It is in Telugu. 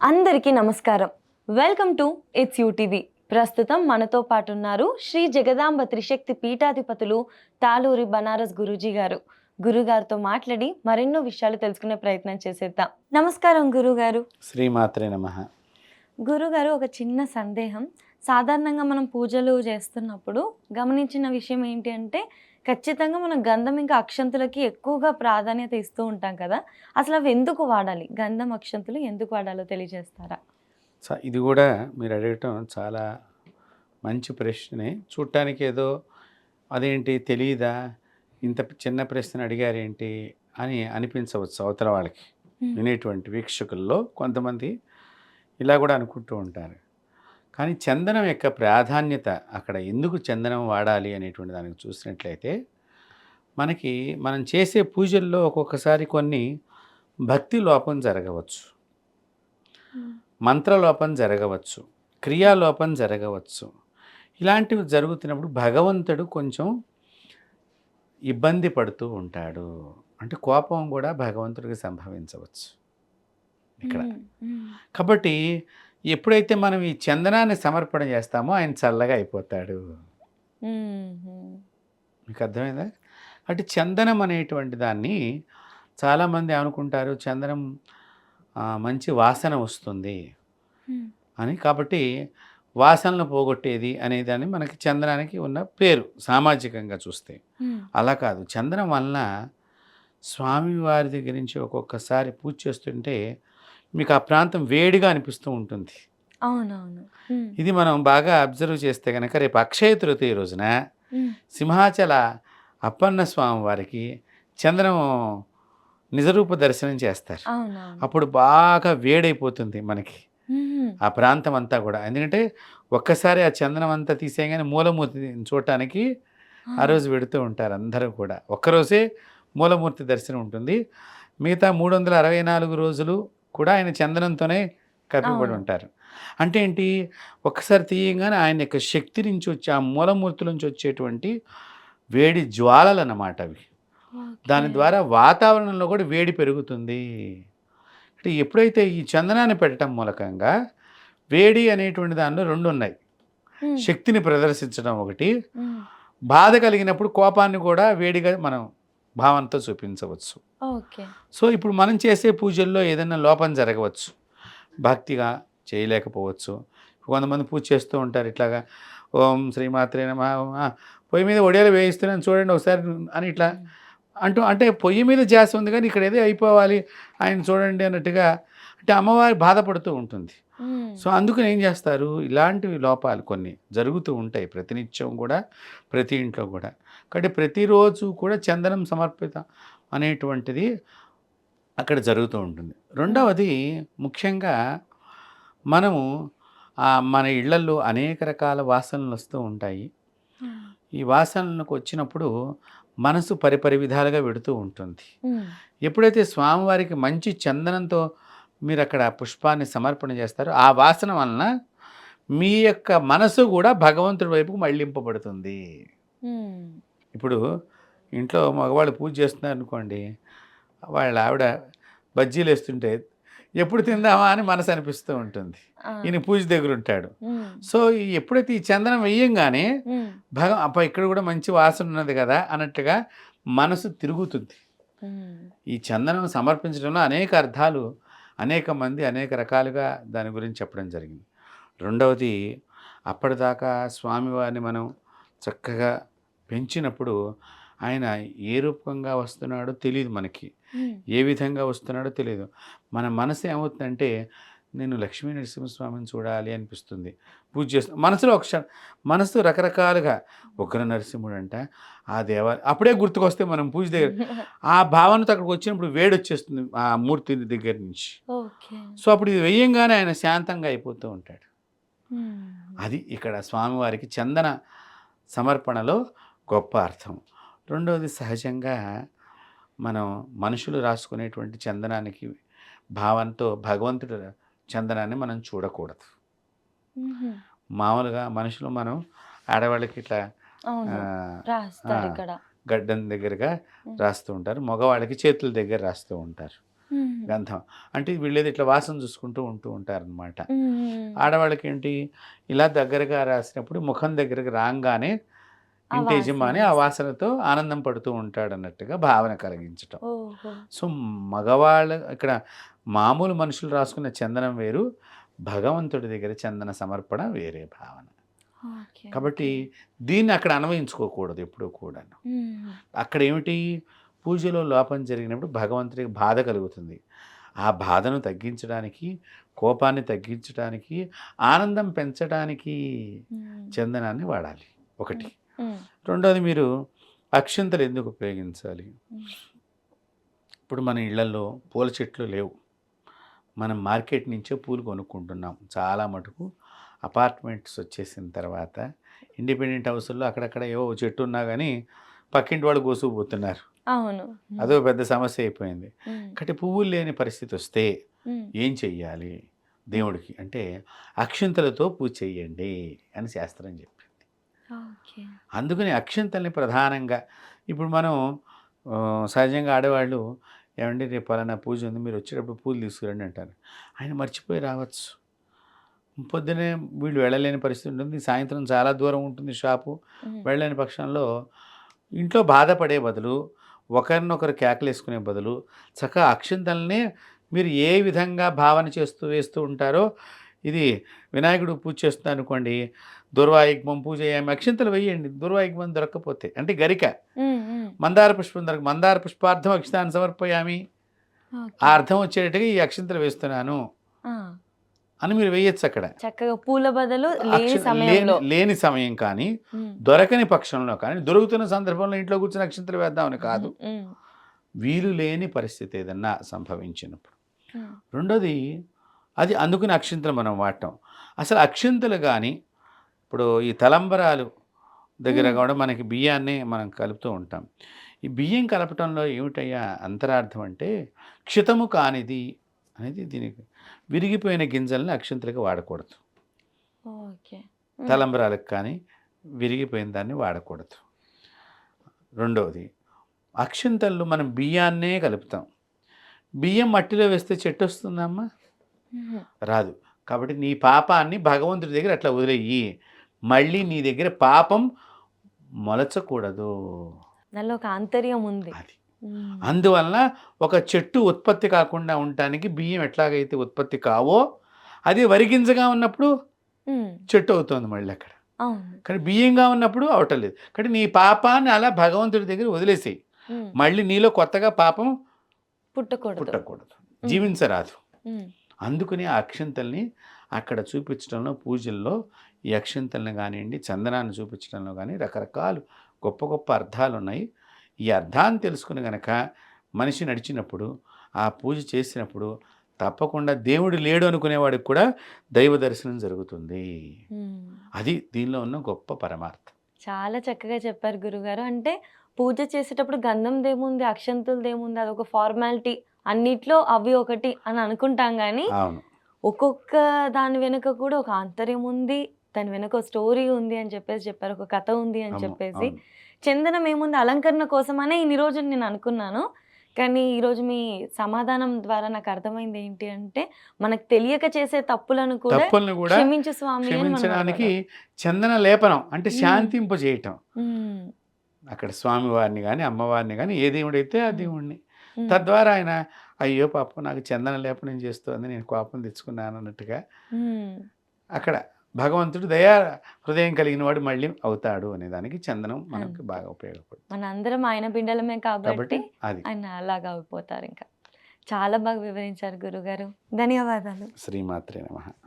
అందరికీ నమస్కారం. Welcome to it's UTV. ప్రస్తుతం మనతో పాటు ఉన్నారు శ్రీ జగదాంబ త్రిశక్తి పీఠాధిపతులు తాళూరి బనారస్ గురూజీ గారు. గురుగారితో మాట్లాడి మరెన్నో విషయాలు తెలుసుకునే ప్రయత్నం చేసేద్దాం. నమస్కారం గురుగారు. శ్రీమాత్రే నమః. గురుగారు, ఒక చిన్న సందేహం. సాధారణంగా మనం పూజలు చేస్తున్నప్పుడు గమనించిన విషయం ఏంటి అంటే, ఖచ్చితంగా మనం గంధం ఇంకా అక్షంతులకి ఎక్కువగా ప్రాధాన్యత ఇస్తూ ఉంటాం కదా! అసలు అవి ఎందుకు వాడాలి? గంధం, అక్షంతులు ఎందుకు వాడాలో తెలియజేస్తారా? ఇది కూడా మీరు అడగటం చాలా మంచి ప్రశ్నే. చూడటానికి ఏదో అదేంటి తెలీదా, ఇంత చిన్న ప్రశ్న అడిగారేంటి అని అనిపించవచ్చు అవతల వాళ్ళకి. వినేటువంటి వీక్షకుల్లో కొంతమంది ఇలా కూడా అనుకుంటూ ఉంటారు. కానీ చందనం యొక్క ప్రాధాన్యత, అక్కడ ఎందుకు చందనం వాడాలి అనేటువంటి దానికి చూసినట్లయితే, మనం చేసే పూజల్లో ఒక్కొక్కసారి కొన్ని భక్తి లోపం జరగవచ్చు, మంత్రలోపం జరగవచ్చు, క్రియాలోపం జరగవచ్చు. ఇలాంటివి జరుగుతున్నప్పుడు భగవంతుడు కొంచెం ఇబ్బంది పడుతూ ఉంటాడు. అంటే కోపం కూడా భగవంతుడికి సంభవించవచ్చు ఇక్కడ. కాబట్టి ఎప్పుడైతే మనం ఈ చందనాన్ని సమర్పణ చేస్తామో ఆయన చల్లగా అయిపోతాడు. మీకు అర్థమైందా? అంటే చందనం అనేటువంటి దాన్ని చాలామంది అనుకుంటారు, చందనం మంచి వాసన వస్తుంది అని. కాబట్టి వాసనలు పోగొట్టేది అనేదాన్ని మనకి చందనానికి ఉన్న పేరు సామాజికంగా చూస్తే. అలా కాదు. చందనం వలన స్వామివారి దగ్గర నుంచి ఒక్కొక్కసారి పూజ చేస్తుంటే మీకు ఆ ప్రాంతం వేడిగా అనిపిస్తూ ఉంటుంది. అవునవును. ఇది మనం బాగా అబ్జర్వ్ చేస్తే కనుక రేపు అక్షయ తృతీయ రోజున సింహాచల అప్పన్న స్వామి వారికి చందనం నిజరూప దర్శనం చేస్తారు. అప్పుడు బాగా వేడైపోతుంది మనకి ఆ ప్రాంతం అంతా కూడా. ఎందుకంటే ఒక్కసారి ఆ చందనం అంతా తీసేయగానే మూలమూర్తి చూడటానికి ఆ రోజు వెడుతూ ఉంటారు అందరూ కూడా. ఒక్కరోజే మూలమూర్తి దర్శనం ఉంటుంది. మిగతా 364 రోజులు కూడా ఆయన చందనంతోనే కప్పిపడి ఉంటారు. అంటే ఏంటి, ఒక్కసారి తీయగానే ఆయన యొక్క శక్తి నుంచి వచ్చి ఆ మూలమూర్తి నుంచి వచ్చేటువంటి వేడి జ్వాలలు అన్నమాట అవి. దాని ద్వారా వాతావరణంలో కూడా వేడి పెరుగుతుంది. అంటే ఎప్పుడైతే ఈ చందనాన్ని పెట్టడం మూలకంగా వేడి అనేటువంటి దానిలో రెండు ఉన్నాయి. శక్తిని ప్రదర్శించడం ఒకటి, బాధ కలిగినప్పుడు కోపాన్ని కూడా వేడిగా మనం భావంతో చూపించవచ్చు. సో ఇప్పుడు మనం చేసే పూజల్లో ఏదైనా లోపం జరగవచ్చు, భక్తిగా చేయలేకపోవచ్చు. కొంతమంది పూజ చేస్తూ ఉంటారు ఇట్లాగా, ఓం శ్రీమాత్రే నమః, పొయ్యి మీద ఒడియాలు వేయిస్తున్నాను చూడండి ఒకసారి అని ఇట్లా అంటే పొయ్యి మీద ధ్యాస ఉంది కానీ ఇక్కడ ఏదో అయిపోవాలి ఆయన చూడండి అన్నట్టుగా. అంటే అమ్మవారి బాధపడుతూ ఉంటుంది. సో అందుకని ఏం చేస్తారు, ఇలాంటివి లోపాలు కొన్ని జరుగుతూ ఉంటాయి ప్రతినిత్యం కూడా, ప్రతి ఇంట్లో కూడా. కాబట్టి ప్రతిరోజు కూడా చందనం సమర్పిత అనేటువంటిది అక్కడ జరుగుతూ ఉంటుంది. రెండవది ముఖ్యంగా మనము మన ఇళ్లల్లో అనేక రకాల వాసనలు వస్తూ ఉంటాయి. ఈ వాసనలకు వచ్చినప్పుడు మనసు పరిపరి విధాలుగా పెడుతూ ఉంటుంది. ఎప్పుడైతే స్వామివారికి మంచి చందనంతో మీరు అక్కడ పుష్పాన్ని సమర్పణ చేస్తారో ఆ వాసన వలన మీ యొక్క మనసు కూడా భగవంతుడి వైపుకు మళ్ళింపబడుతుంది. ఇప్పుడు ఇంట్లో మగవాళ్ళు పూజ చేస్తున్నారు అనుకోండి, వాళ్ళ ఆవిడ బజ్జీలు వేస్తుంటే ఎప్పుడు తిందామా అని మనసు అనిపిస్తూ ఉంటుంది. ఈయన పూజ దగ్గర ఉంటాడు. సో ఎప్పుడైతే ఈ చందనం వేయంగానే అప్ప ఇక్కడ కూడా మంచి వాసన ఉన్నది కదా అన్నట్టుగా మనసు తిరుగుతుంది. ఈ చందనం సమర్పించడంలో అనేక అర్థాలు, అనేక మంది అనేక రకాలుగా దాని గురించి చెప్పడం జరిగింది. రెండవది, అప్పటిదాకా స్వామివారిని మనం చక్కగా పెంచినప్పుడు ఆయన ఏ రూపంగా వస్తున్నాడో తెలియదు మనకి, ఏ విధంగా వస్తున్నాడో తెలియదు. మన మనసు ఏమవుతుందంటే, నేను లక్ష్మీ నరసింహస్వామిని చూడాలి అనిపిస్తుంది. పూజ చేస్తూ మనసులో మనసు రకరకాలుగా, ఉగ్ర నరసింహుడు అంట, ఆ అప్పుడే గుర్తుకొస్తే మనం పూజ దగ్గర ఆ భావనతో అక్కడికి వచ్చినప్పుడు వేడి వచ్చేస్తుంది ఆ మూర్తి దగ్గర నుంచి. సో అప్పుడు ఇది వెయ్యంగానే ఆయన శాంతంగా అయిపోతూ ఉంటాడు. అది ఇక్కడ స్వామివారికి చందన సమర్పణలో గొప్ప అర్థం. రెండవది, సహజంగా మనం మనుషులు రాసుకునేటువంటి చందనానికి భావంతో భగవంతుడు చందనాన్ని మనం చూడకూడదు. మామూలుగా మనుషులు మనం ఆడవాళ్ళకి ఇట్లా గడ్డం దగ్గరగా రాస్తూ ఉంటారు, మగవాళ్ళకి చేతుల దగ్గర రాస్తూ ఉంటారు. గంధం. అంటే వీళ్ళేది ఇట్లా వాసన చూసుకుంటూ ఉంటూ ఉంటారనమాట. హ్మ్. ఆడవాళ్ళకి ఏంటి, ఇలా దగ్గరగా రాసినప్పుడు ముఖం దగ్గరికి రాంగానే ఆ ఇంటి వాసన యజమాని ఆ వస్తుంది. వాసనతో ఆనందం పడుతూ ఉంటాడన్నట్టుగా భావన కలిగించటం. ఓహో! సో, మగవాళ్ళు ఇక్కడ మామూలు మనుషులు రాసుకున్న చందనం వేరు, భగవంతుడి దగ్గర చందన సమర్పణ వేరే భావన. ఓకే. కాబట్టి ఓకే. దీన్ని అక్కడ అన్వయించుకోకూడదు ఎప్పుడూ కూడాను. హ్మ్. అక్కడ ఏమిటి, పూజలో లోపం జరిగినప్పుడు భగవంతుడికి బాధ కలుగుతుంది. ఆ బాధను తగ్గించడానికి, కోపాన్ని తగ్గించడానికి, ఆనందం పెంచడానికి హ్మ్. చందనాన్ని వాడాలి ఒకటి. హ్మ్. రెండోది మీరు అక్షింతలు ఎందుకు ఉపయోగించాలి? హ్మ్. ఇప్పుడు మన ఇళ్లల్లో పూల చెట్లు లేవు. మనం మార్కెట్ నుంచే పూలు కొనుక్కుంటున్నాం. చాలా మటుకు అపార్ట్మెంట్స్ వచ్చేసిన తర్వాత ఇండిపెండెంట్ హౌసుల్లో అక్కడక్కడ ఏవో ఓ చెట్టు ఉన్నా గానీ పక్కింటి వాళ్ళు కోసుకుపోతున్నారు. అవును. అదో పెద్ద సమస్య అయిపోయింది. హ్మ్. కాబట్టి పువ్వులు లేని పరిస్థితి వస్తే హ్మ్. ఏం చెయ్యాలి దేవుడికి అంటే, అక్షింతలతో పూజ చెయ్యండి అని శాస్త్రం చెప్పింది. ఓకే. అందుకని అక్షింతల్ని ప్రధానంగా ఇప్పుడు మనం సహజంగా ఆడవాళ్ళు ఏవండీ రేపు పలానా పూజ ఉంది మీరు వచ్చేటప్పుడు పూలు తీసుకురండి అంటారు. ఆయన మర్చిపోయి రావచ్చు. పొద్దున్నే వీళ్ళు వెళ్ళలేని పరిస్థితి ఉంటుంది. సాయంత్రం చాలా దూరం ఉంటుంది షాపు. హ్మ్. వెళ్ళలేని పక్షంలో ఇంట్లో బాధపడే బదులు, ఒకరినొకరు కేకలేసుకునే బదులు, చక్కగా అక్షింతలనే మీరు ఏ విధంగా భావన చేస్తూ వేస్తూ ఉంటారో, ఇది వినాయకుడు పూజ చేస్తున్నారనుకోండి, దుర్వాయుగ్మం పూజయామి అక్షింతలు వేయండి. దుర్వాయుగ్మం దొరక్కపోతే. అంటే గరిక. హ్మ్. హ్మ్. మందార పుష్పం మందార పుష్పార్థం అక్షితాన్ని సమర్పయామి. ఆ ఓకే. అర్థం వచ్చేటట్టుగా ఈ అక్షింతలు వేస్తున్నాను ఆ! అని మీరు వేయొచ్చక్కడ. చక్కగా పూల బదులు అక్ష లేని లేని సమయంలో. లేని సమయం కానీ, హ్మ్. దొరకని పక్షంలో కానీ, దొరుకుతున్న సందర్భంలో ఇంట్లో కూర్చొని అక్షింతలు వేద్దామని కాదు. హ్మ్. వీలు లేని పరిస్థితి ఏదన్నా సంభవించినప్పుడు. హ్మ్. రెండోది అది అందుకుని అక్షింతలు మనం వాడటం. అసలు అక్షింతలు గాని, ఇప్పుడు ఈ తలంబరాలు దగ్గర హ్మ్. కూడా మనకి బియ్యాన్ని మనం కలుపుతూ ఉంటాం. ఈ బియ్యం కలపటంలో ఏమిటయ్యా అంతరార్థం అంటే, క్షితము కానిది అనేది దీనికి విరిగిపోయిన గింజల్ని అక్షింతలుగా వాడకూడదు. ఓకే. హ్మ్. తలంబ్రాలకు కానీ, విరిగిపోయిన దాన్ని వాడకూడదు. రెండవది అక్షింతల్లో మనం బియ్యాన్నే కలుపుతాం. బియ్యం మట్టిలో వేస్తే చెట్టొస్తుందమ్మా? హుహు. రాదు. కాబట్టి నీ పాపాన్ని భగవంతుడి దగ్గర అట్లా వదిలెయ్యి. మళ్ళీ నీ దగ్గర పాపం మొలచకూడదు. దానిలో ఒక ఆంతర్యం ఉంది. అది. హ్మ్. అందువలన ఒక చెట్టు ఉత్పత్తి కాకుండా ఉండటానికి బియ్యం ఎట్లాగైతే ఉత్పత్తి కావో, అది వరి గింజగా ఉన్నప్పుడు హ్మ్. చెట్టు అవుతోంది మళ్ళీ అక్కడ. అవును. కానీ బియ్యంగా ఉన్నప్పుడు అవటం లేదు. కాబట్టి నీ పాపాన్ని అలా భగవంతుడి దగ్గర వదిలేసేయి. హ్మ్. మళ్ళీ నీలో కొత్తగా పాపం పుట్టకూడదు. పుట్టకూడదు. హ్మ్. జీవించరాదు. హ్మ్. అందుకని ఆ అక్షింతల్ని అక్కడ చూపించడంలో పూజల్లో ఈ అక్షింతల్ని గానియండి, చందనాన్ని చూపించడంలో గానీ రకరకాలు గొప్ప గొప్ప అర్థాలున్నాయి. ఈ అర్థాన్ని తెలుసుకుని గనక మనిషి నడిచినప్పుడు, ఆ పూజ చేసినప్పుడు తప్పకుండా దేవుడు లేడు అనుకునేవాడికి కూడా దైవ దర్శనం జరుగుతుంది. హ్మ్. అది దీనిలో ఉన్న గొప్ప పరమార్థం. చాలా చక్కగా చెప్పారు గురుగారు. అంటే పూజ చేసేటప్పుడు గంధందేముంది, అక్షంతులదేముంది అదొక ఫార్మాలిటీ. అన్నిట్లో అవి ఒకటి అని అనుకుంటాం గానీ, అవును. ఒక్కొక్క దాని వెనుక కూడా ఒక ఆంతర్యం ఉంది. దాని వెనక ఒక స్టోరీ ఉంది అని చెప్పేసి చెప్పారు. ఒక కథ ఉంది అని అవును. చెప్పేసి. అవును. చందనం ఏముంది అలంకరణ కోసమనే ఇన్ని రోజులు నేను అనుకున్నాను. కానీ ఈరోజు మీ సమాధానం ద్వారా నాకు అర్థమైంది ఏంటి అంటే, మనకు తెలియక చేసే తప్పులను కూడా తప్పుల్ని కూడా క్షమించు స్వామి అని మనం క్షమించడానికి అడగాలి. చందన లేపనం అంటే హ్మ్. శాంతింపజేయటం. హ్మ్. అక్కడ స్వామివారిని గాని, అమ్మవారిని గాని ఏ దేవుడైతే ఆ హ్మ్. దేవుడిని. హ్మ్. తద్వారా ఆయన అయ్యో పాపం నాకు చందన లేపనం చేస్తోంది నేను కోపం తెచ్చుకున్నాను అన్నట్టుగా హ్మ్. అక్కడ భగవంతుడు దయా హృదయం కలిగిన వాడు మళ్ళీ అవుతాడు అనేదానికి చందనం మనకు అంతే. బాగా ఉపయోగపడుతుంది. మనందరం ఆయన బిడ్డలమే కాబట్టి కాబట్టి అది ఆయన అలాగా అయిపోతారింక. చాలా బాగా వివరించారు గురుగారు. ధన్యవాదాలు. శ్రీమాత్రే నమః.